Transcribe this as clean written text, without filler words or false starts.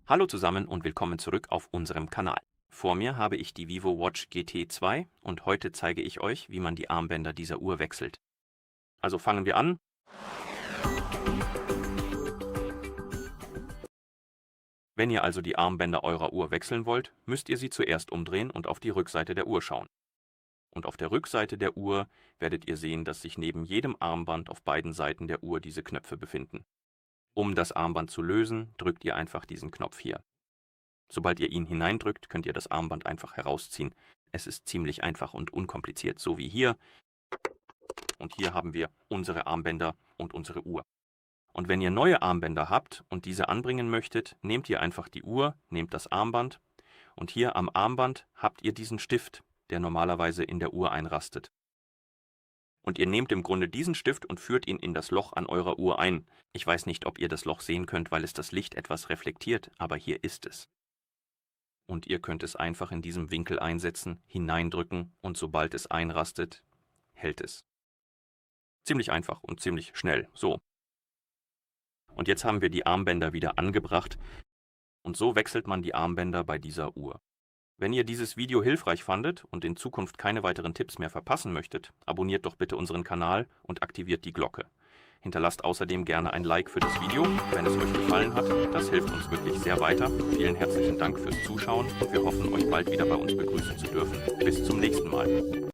Hallo zusammen und willkommen zurück auf unserem Kanal. Vor mir habe ich die Vivo Watch GT2 und heute zeige ich euch, wie man die Armbänder dieser Uhr wechselt. Also fangen wir an. Wenn ihr also die Armbänder eurer Uhr wechseln wollt, müsst ihr sie zuerst umdrehen und auf die Rückseite der Uhr schauen. Und auf der Rückseite der Uhr werdet ihr sehen, dass sich neben jedem Armband auf beiden Seiten der Uhr diese Knöpfe befinden. Um das Armband zu lösen, drückt ihr einfach diesen Knopf hier. Sobald ihr ihn hineindrückt, könnt ihr das Armband einfach herausziehen. Es ist ziemlich einfach und unkompliziert, so wie hier. Und hier haben wir unsere Armbänder und unsere Uhr. Und wenn ihr neue Armbänder habt und diese anbringen möchtet, nehmt ihr einfach die Uhr, nehmt das Armband und hier am Armband habt ihr diesen Stift, der normalerweise in der Uhr einrastet. Und ihr nehmt im Grunde diesen Stift und führt ihn in das Loch an eurer Uhr ein. Ich weiß nicht, ob ihr das Loch sehen könnt, weil es das Licht etwas reflektiert, aber hier ist es. Und ihr könnt es einfach in diesem Winkel einsetzen, hineindrücken und sobald es einrastet, hält es. Ziemlich einfach und ziemlich schnell, so. Und jetzt haben wir die Armbänder wieder angebracht und so wechselt man die Armbänder bei dieser Uhr. Wenn ihr dieses Video hilfreich fandet und in Zukunft keine weiteren Tipps mehr verpassen möchtet, abonniert doch bitte unseren Kanal und aktiviert die Glocke. Hinterlasst außerdem gerne ein Like für das Video, wenn es euch gefallen hat. Das hilft uns wirklich sehr weiter. Vielen herzlichen Dank fürs Zuschauen und wir hoffen, euch bald wieder bei uns begrüßen zu dürfen. Bis zum nächsten Mal.